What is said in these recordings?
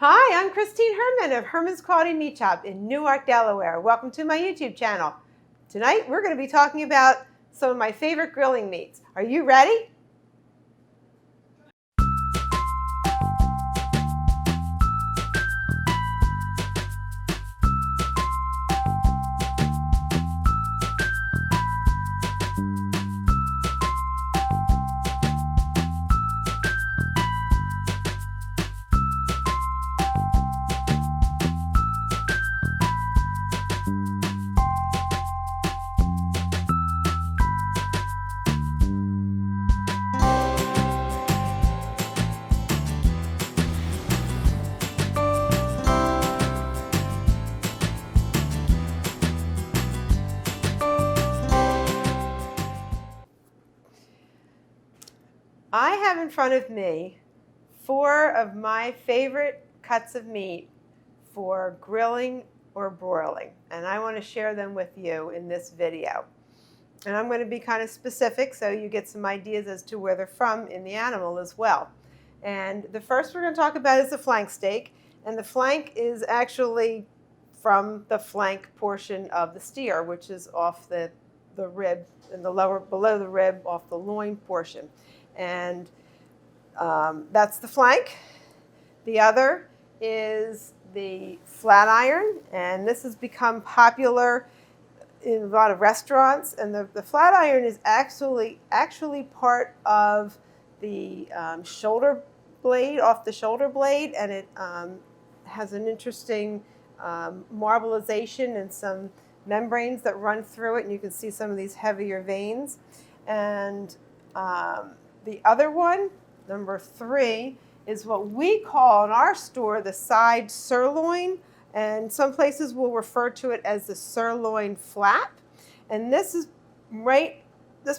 Hi, I'm Christine Herman of Herman's Quality Meat Shop in Newark, Delaware. Welcome to my YouTube channel. Tonight we're going to be talking about some of my favorite grilling meats. Are you ready? I have in front of me 4 of my favorite cuts of meat for grilling or broiling, and I want to share them with you in this video. And I'm going to be kind of specific so you get some ideas as to where they're from in the animal as well. And the first we're going to talk about is the flank steak, and the flank is actually from the flank portion of the steer, which is off the rib and the lower below the rib, off the loin portion. And that's the flank. The other is the flat iron, and this has become popular in a lot of restaurants. And the flat iron is actually part of the shoulder blade, off the shoulder blade, and it has an interesting marbleization and some membranes that run through it, and you can see some of these heavier veins. And the other one, number 3, is what we call in our store the side sirloin, and some places will refer to it as the sirloin flap. And this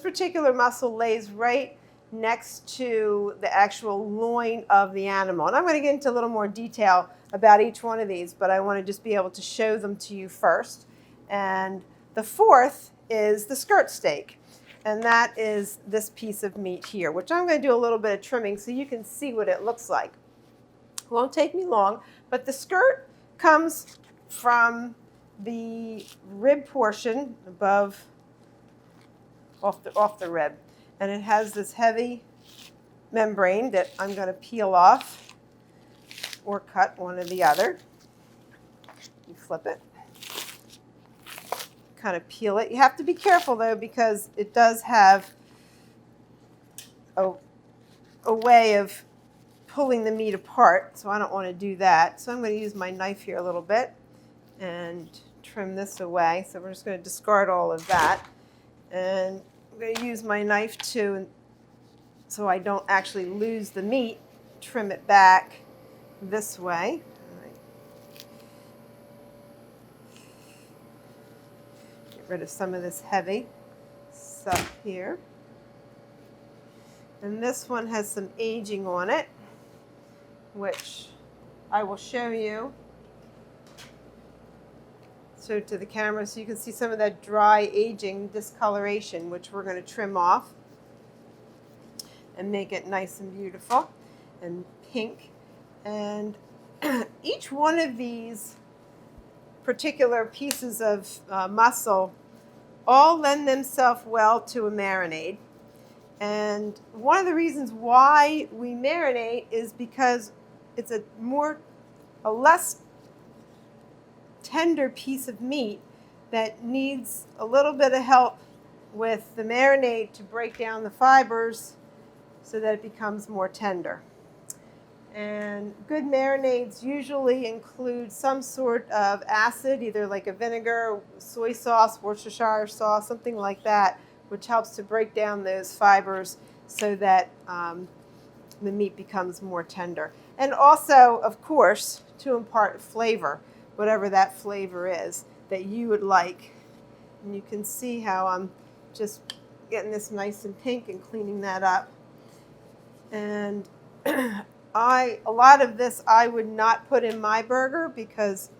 particular muscle lays right next to the actual loin of the animal. And I'm going to get into a little more detail about each one of these, but I want to just be able to show them to you first. And the 4th is the skirt steak. And that is this piece of meat here, which I'm going to do a little bit of trimming so you can see what it looks like. It won't take me long, but the skirt comes from the rib portion above, off the rib. And it has this heavy membrane that I'm going to peel off or cut, one or the other. You flip it. Kind of peel it. You have to be careful though, because it does have a way of pulling the meat apart, so I don't want to do that. So I'm going to use my knife here a little bit and trim this away. So we're just going to discard all of that, and I'm going to use my knife too, so I don't actually lose the meat. Trim it back this way. Rid of some of this heavy stuff here. And this one has some aging on it, which I will show you. Show it to the camera so you can see some of that dry aging discoloration, which we're going to trim off and make it nice and beautiful and pink. And each one of these particular pieces of muscle all lend themselves well to a marinade. And one of the reasons why we marinate is because it's a less tender piece of meat that needs a little bit of help with the marinade to break down the fibers so that it becomes more tender. And good marinades usually include some sort of acid, either like a vinegar, soy sauce, Worcestershire sauce, something like that, which helps to break down those fibers so that the meat becomes more tender. And also, of course, to impart flavor, whatever that flavor is that you would like. And you can see how I'm just getting this nice and pink and cleaning that up. And a lot of this I would not put in my burger because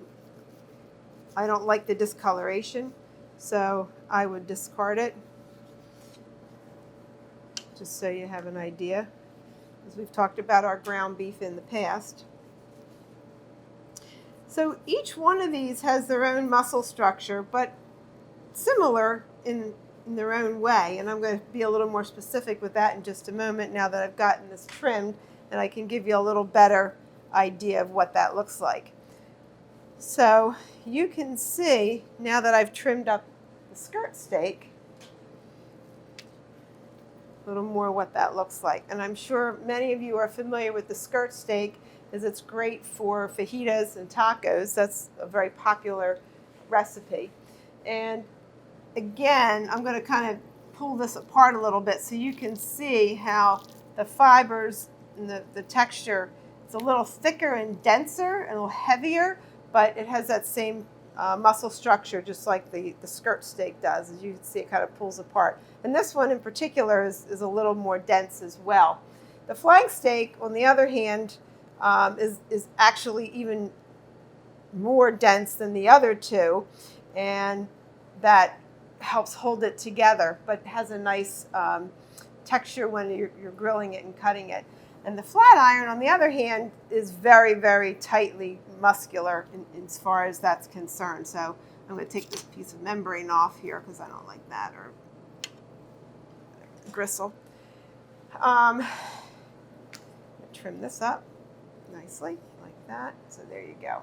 I don't like the discoloration, so I would discard it, just so you have an idea, as we've talked about our ground beef in the past. So each one of these has their own muscle structure, but similar in their own way. And I'm going to be a little more specific with that in just a moment now that I've gotten this trimmed, and I can give you a little better idea of what that looks like. So you can see now that I've trimmed up the skirt steak, a little more what that looks like. And I'm sure many of you are familiar with the skirt steak, as it's great for fajitas and tacos. That's a very popular recipe. And again, I'm going to kind of pull this apart a little bit so you can see how the fibers and the texture, it's a little thicker and denser and a little heavier, but it has that same muscle structure just like the skirt steak does. As you can see, it kind of pulls apart. And this one in particular is a little more dense as well. The flank steak, on the other hand, is actually even more dense than the other two, and that helps hold it together, but has a nice texture when you're grilling it and cutting it. And the flat iron, on the other hand, is very, very tightly muscular as far as that's concerned. So I'm going to take this piece of membrane off here because I don't like that, or gristle. Trim this up nicely like that. So there you go.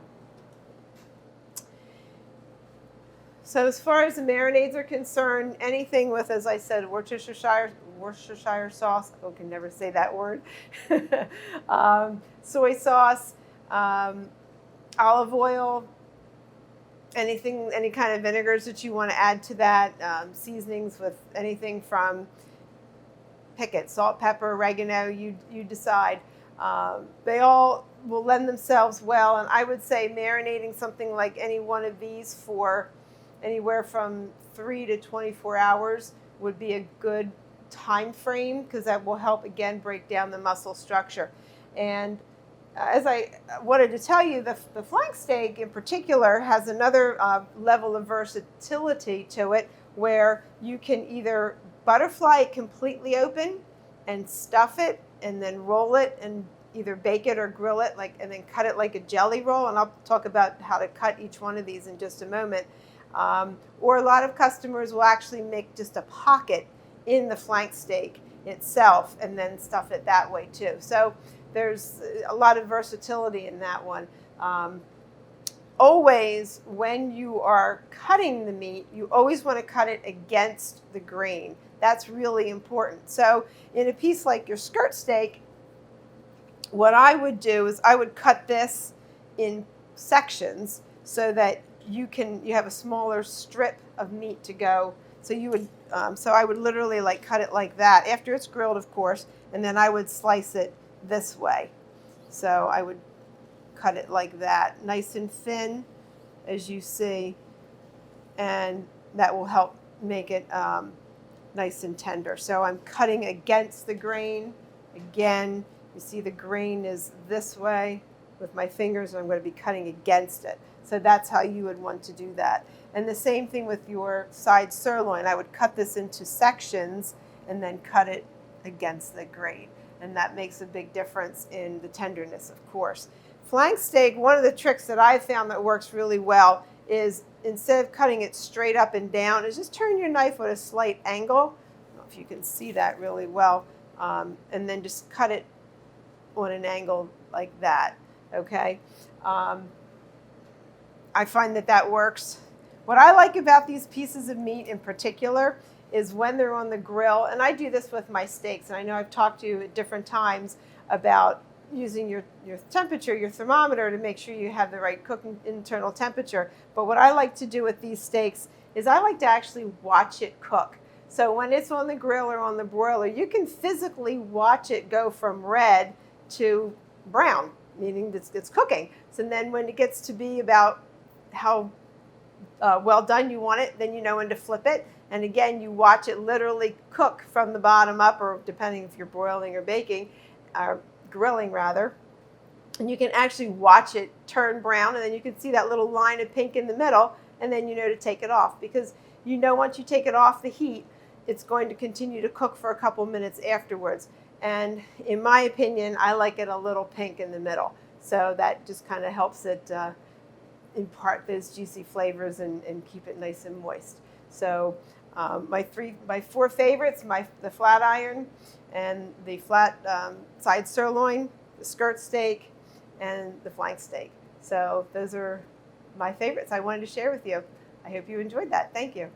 So as far as the marinades are concerned, anything with, as I said, Worcestershire sauce, I can never say that word, soy sauce, olive oil, any kind of vinegars that you want to add to that, seasonings with anything from, pick it, salt, pepper, oregano, you decide. They all will lend themselves well, and I would say marinating something like any one of these for anywhere from 3 to 24 hours would be a good time frame, because that will help, again, break down the muscle structure. And as I wanted to tell you, the flank steak in particular has another level of versatility to it, where you can either butterfly it completely open and stuff it and then roll it and either bake it or grill it, and then cut it like a jelly roll. And I'll talk about how to cut each one of these in just a moment. Or a lot of customers will actually make just a pocket in the flank steak itself and then stuff it that way too. So there's a lot of versatility in that one. Always, when you are cutting the meat, you always want to cut it against the grain. That's really important. So in a piece like your skirt steak, what I would do is I would cut this in sections so that you have a smaller strip of meat to go. So I would literally cut it like that after it's grilled, of course, and then I would slice it this way. So I would cut it like that, nice and thin, as you see, and that will help make it nice and tender. So I'm cutting against the grain. Again, you see the grain is this way with my fingers, and I'm going to be cutting against it. So that's how you would want to do that. And the same thing with your side sirloin. I would cut this into sections and then cut it against the grain. And that makes a big difference in the tenderness, of course. Flank steak, one of the tricks that I've found that works really well is, instead of cutting it straight up and down, is just turn your knife at a slight angle. I don't know if you can see that really well. And then just cut it on an angle like that, okay? I find that works. What I like about these pieces of meat in particular is when they're on the grill, and I do this with my steaks, and I know I've talked to you at different times about using your temperature, your thermometer, to make sure you have the right cooking internal temperature. But what I like to do with these steaks is I like to actually watch it cook. So when it's on the grill or on the broiler, you can physically watch it go from red to brown, meaning it's cooking. So then when it gets to be about how well done you want it, then you know when to flip it. And again, you watch it literally cook from the bottom up, or depending if you're broiling or baking, or grilling rather. And you can actually watch it turn brown, and then you can see that little line of pink in the middle, and then you know to take it off, because you know once you take it off the heat, it's going to continue to cook for a couple minutes afterwards. And in my opinion, I like it a little pink in the middle. So that just kind of helps it impart those juicy flavors and keep it nice and moist. So my four favorites: the flat iron, and the flat side sirloin, the skirt steak, and the flank steak. So those are my favorites I wanted to share with you. I hope you enjoyed that. Thank you.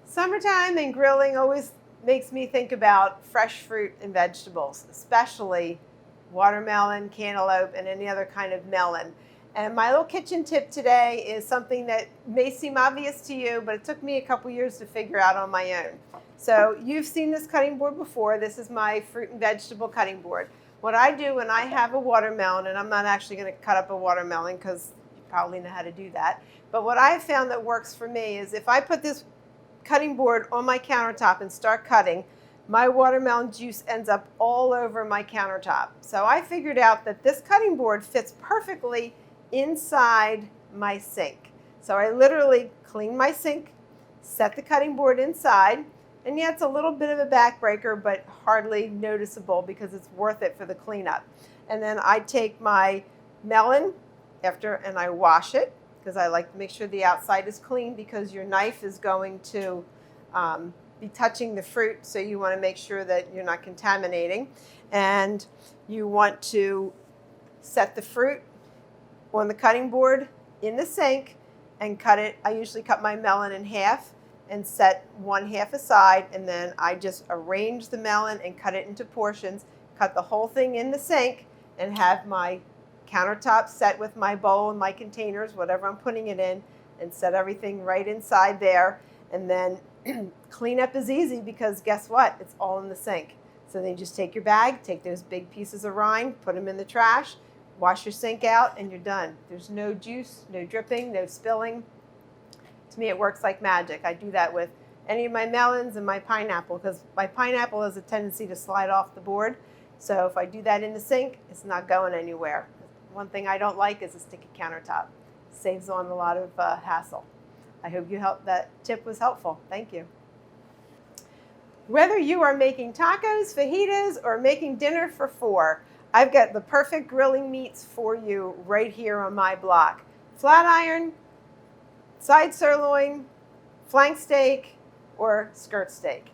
Summertime and grilling always makes me think about fresh fruit and vegetables, especially watermelon, cantaloupe, and any other kind of melon. And my little kitchen tip today is something that may seem obvious to you, but it took me a couple years to figure out on my own. So you've seen this cutting board before. This is my fruit and vegetable cutting board. What I do when I have a watermelon, and I'm not actually going to cut up a watermelon because you probably know how to do that, but what I've found that works for me is if I put this cutting board on my countertop and start cutting, my watermelon juice ends up all over my countertop. So I figured out that this cutting board fits perfectly inside my sink. So I literally clean my sink, set the cutting board inside, and yeah, it's a little bit of a backbreaker, but hardly noticeable because it's worth it for the cleanup. And then I take my melon and I wash it, because I like to make sure the outside is clean, because your knife is going to be touching the fruit, so you want to make sure that you're not contaminating. And you want to set the fruit on the cutting board in the sink and cut it. I usually cut my melon in half and set one half aside, and then I just arrange the melon and cut it into portions, cut the whole thing in the sink, and have my countertop set with my bowl and my containers, whatever I'm putting it in, and set everything right inside there. And then cleanup is easy because guess what? It's all in the sink. So then you just take your bag, take those big pieces of rind, put them in the trash, wash your sink out, and you're done. There's no juice, no dripping, no spilling. To me, it works like magic. I do that with any of my melons and my pineapple, because my pineapple has a tendency to slide off the board. So if I do that in the sink, it's not going anywhere. One thing I don't like is a sticky countertop. Saves on a lot of hassle. I hope that tip was helpful. Thank you. Whether you are making tacos, fajitas, or making dinner for four, I've got the perfect grilling meats for you right here on my block. Flat iron, side sirloin, flank steak, or skirt steak.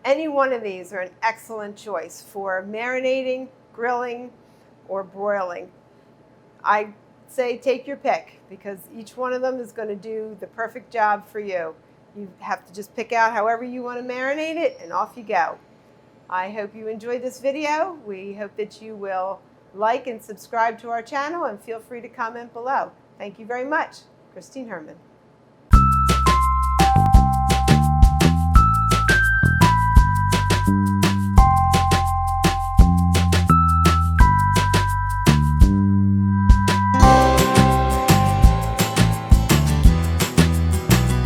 Any one of these are an excellent choice for marinating, grilling, or broiling. I say take your pick, because each one of them is going to do the perfect job for you. You have to just pick out however you want to marinate it, and off you go. I hope you enjoyed this video. We hope that you will like and subscribe to our channel, and feel free to comment below. Thank you very much. Christine Herman.